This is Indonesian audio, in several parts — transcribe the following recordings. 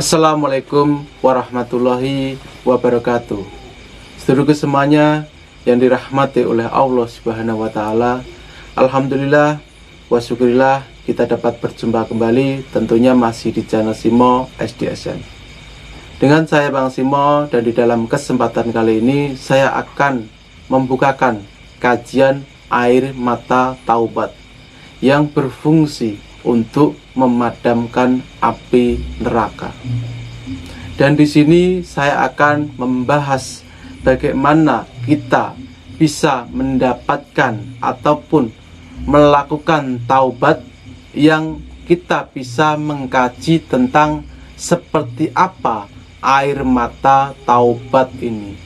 Assalamualaikum warahmatullahi wabarakatuh. Seluruh semuanya yang dirahmati oleh Allah Subhanahu wa Ta'ala, alhamdulillah wa syukurillah kita dapat berjumpa kembali, tentunya masih di channel Simo SDSN. Dengan saya Bang Simo, dan di dalam kesempatan kali ini saya akan membukakan kajian air mata taubat yang berfungsi untuk memadamkan api neraka. Dan di sini saya akan membahas bagaimana kita bisa mendapatkan ataupun melakukan taubat, yang kita bisa mengkaji tentang seperti apa air mata taubat ini.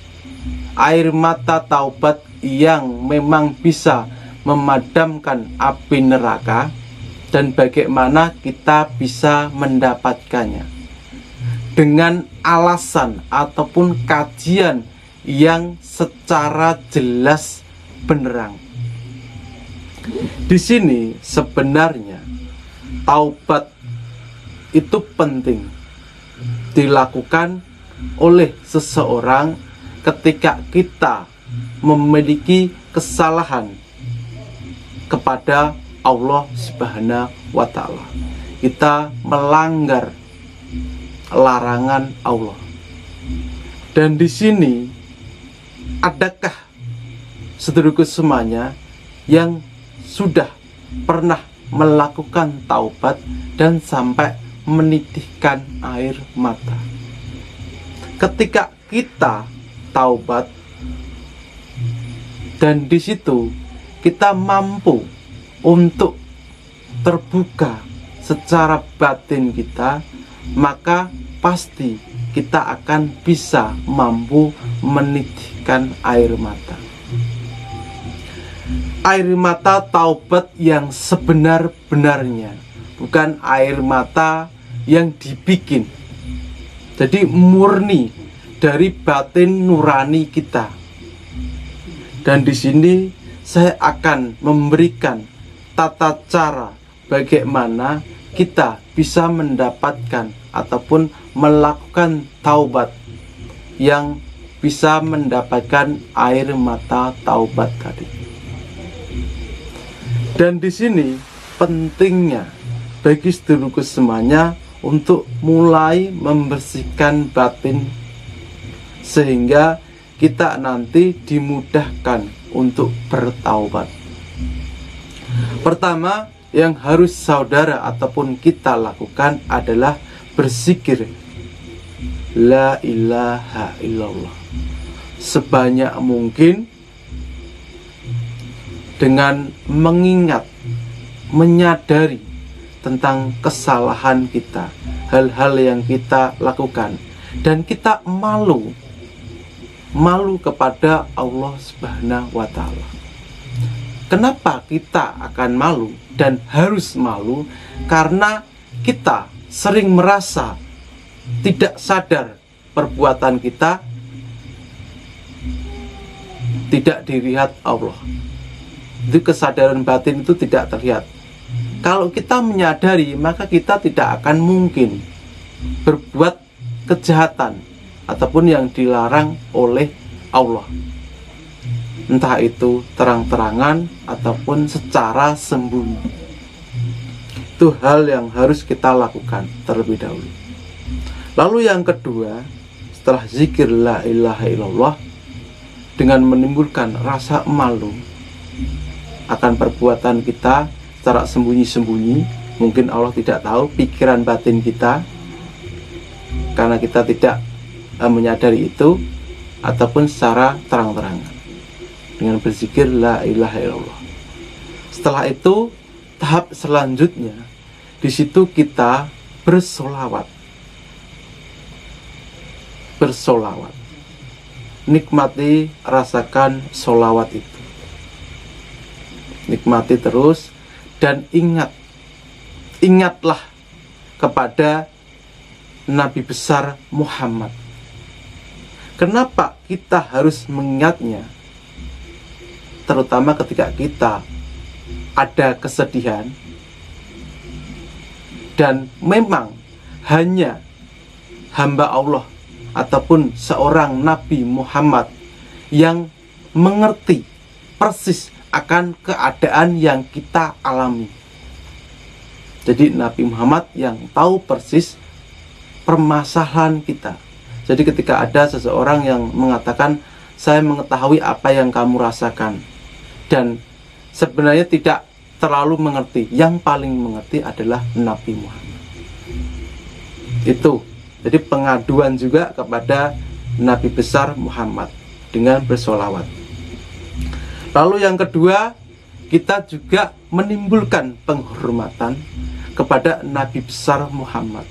Air mata taubat yang memang bisa memadamkan api neraka, dan bagaimana kita bisa mendapatkannya dengan alasan ataupun kajian yang secara jelas benderang. Di sini sebenarnya taubat itu penting dilakukan oleh seseorang ketika kita memiliki kesalahan kepada Allah Subhanahu wa Ta'ala. Kita melanggar larangan Allah. Dan di sini adakah saudaraku semuanya yang sudah pernah melakukan taubat dan sampai menitihkan air mata? Ketika kita taubat dan di situ kita mampu untuk terbuka secara batin kita, maka pasti kita akan bisa mampu menitihkan air mata. Air mata taubat yang sebenar-benarnya, bukan air mata yang dibikin. Jadi murni dari batin nurani kita. Dan di sini saya akan memberikan tata cara bagaimana kita bisa mendapatkan ataupun melakukan taubat yang bisa mendapatkan air mata taubat tadi. Dan di sini pentingnya bagi seluruh semuanya untuk mulai membersihkan batin sehingga kita nanti dimudahkan untuk bertaubat. Pertama yang harus saudara ataupun kita lakukan adalah berzikir la ilaha illallah sebanyak mungkin, dengan mengingat, menyadari tentang kesalahan kita, hal-hal yang kita lakukan, dan kita malu kepada Allah Subhanahu wa Ta'ala. Kenapa kita akan malu dan harus malu? Karena kita sering merasa tidak sadar perbuatan kita tidak dilihat Allah. Itu kesadaran batin itu tidak terlihat. Kalau kita menyadari, maka kita tidak akan mungkin berbuat kejahatan ataupun yang dilarang oleh Allah, entah itu terang-terangan ataupun secara sembunyi. Itu hal yang harus kita lakukan terlebih dahulu. Lalu yang kedua, setelah zikir la ilaha illallah, dengan menimbulkan rasa malu akan perbuatan kita secara sembunyi-sembunyi. Mungkin Allah tidak tahu pikiran batin kita karena kita tidak menyadari itu, ataupun secara terang-terangan dengan berzikir la ilaha illallah. Setelah itu tahap selanjutnya, di situ kita bersolawat. Nikmati, rasakan solawat itu. Nikmati terus dan ingatlah kepada Nabi besar Muhammad. Kenapa kita harus mengingatnya? Terutama ketika kita ada kesedihan dan memang hanya hamba Allah ataupun seorang Nabi Muhammad yang mengerti persis akan keadaan yang kita alami. Jadi Nabi Muhammad yang tahu persis permasalahan kita. Jadi ketika ada seseorang yang mengatakan, saya mengetahui apa yang kamu rasakan, dan sebenarnya tidak terlalu mengerti, yang paling mengerti adalah Nabi Muhammad. Itu, jadi pengaduan juga kepada Nabi besar Muhammad dengan bersolawat. Lalu yang kedua, kita juga menimbulkan penghormatan kepada Nabi besar Muhammad.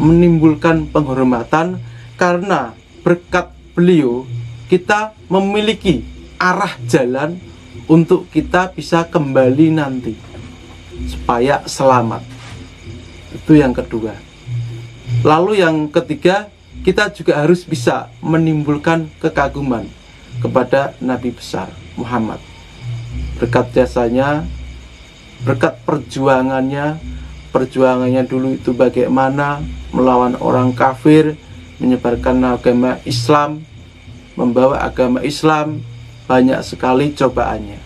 Menimbulkan penghormatan karena berkat beliau kita memiliki arah jalan untuk kita bisa kembali nanti supaya selamat. Itu yang kedua. Lalu yang ketiga, kita juga harus bisa menimbulkan kekaguman kepada Nabi besar Muhammad. Berkat jasanya, berkat perjuangannya dulu itu bagaimana melawan orang kafir, menyebarkan agama Islam, membawa agama Islam, banyak sekali cobaannya.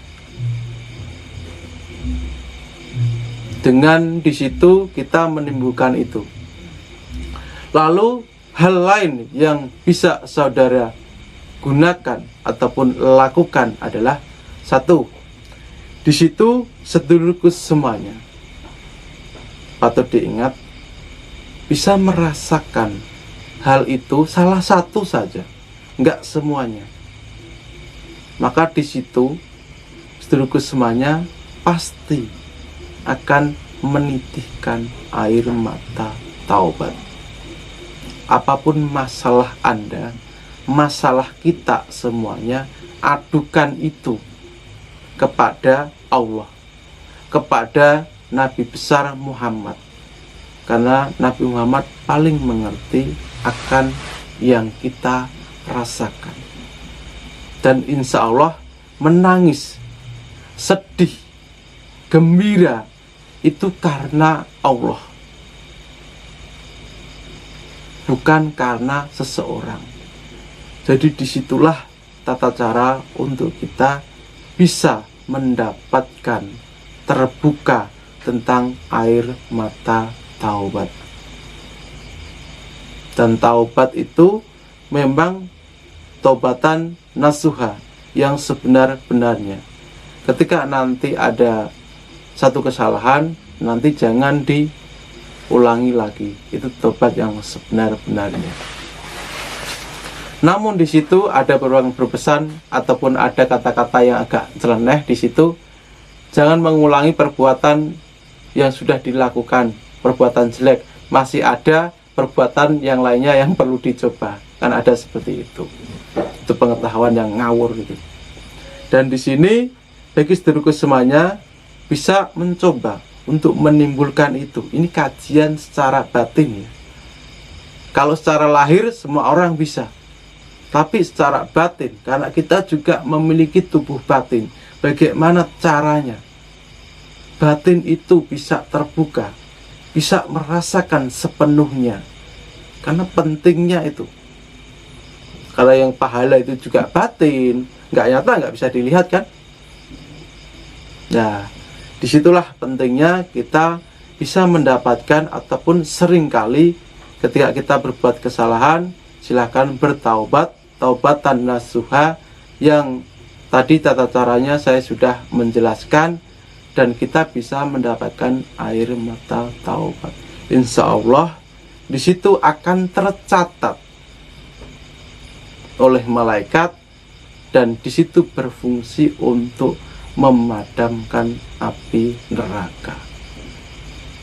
Dengan di situ kita menimbulkan itu. Lalu hal lain yang bisa saudara gunakan ataupun lakukan adalah satu, di situ sedulurku semuanya patut diingat bisa merasakan hal itu salah satu saja, enggak semuanya. Maka di situ sedulurku semuanya pasti akan menitihkan air mata taubat. Apapun masalah Anda, masalah kita semuanya, adukan itu kepada Allah, kepada Nabi besar Muhammad, karena Nabi Muhammad paling mengerti akan yang kita rasakan. Dan insya Allah menangis, sedih, gembira itu karena Allah, bukan karena seseorang. Jadi disitulah tata cara untuk kita bisa mendapatkan terbuka tentang air mata taubat. Dan taubat itu memang taubatan nasuha yang sebenar-benarnya. Ketika nanti ada satu kesalahan, nanti jangan diulangi lagi. Itu tobat yang sebenar-benarnya. Namun di situ ada beruang berpesan ataupun ada kata-kata yang agak celeneh di situ. Jangan mengulangi perbuatan yang sudah dilakukan, perbuatan jelek. Masih ada perbuatan yang lainnya yang perlu dicoba. Kan ada seperti itu. Itu pengetahuan yang ngawur gitu. Dan di sini bagi saudaraku semuanya bisa mencoba untuk menimbulkan itu. Ini kajian secara batin ya. Kalau secara lahir semua orang bisa, tapi secara batin, karena kita juga memiliki tubuh batin, bagaimana caranya batin itu bisa terbuka, bisa merasakan sepenuhnya, karena pentingnya itu. Kalau yang pahala itu juga batin, nggak nyata, nggak bisa dilihat kan. Nah, disitulah pentingnya kita bisa mendapatkan, ataupun seringkali ketika kita berbuat kesalahan, silahkan bertaubat, taubatan nasuha, yang tadi tata caranya saya sudah menjelaskan, dan kita bisa mendapatkan air mata taubat. Insya Allah di situ akan tercatat oleh malaikat, dan di situ berfungsi untuk memadamkan api neraka.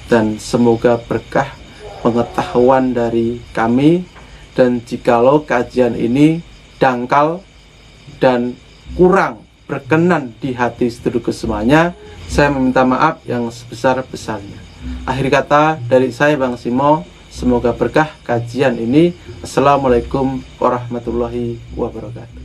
Dan semoga berkah pengetahuan dari kami. Dan jikalau kajian ini dangkal dan kurang berkenan di hati saudaraku semuanya, saya meminta maaf yang sebesar-besarnya. Akhir kata dari saya Bang Simo, semoga berkah kajian ini. Assalamualaikum warahmatullahi wabarakatuh.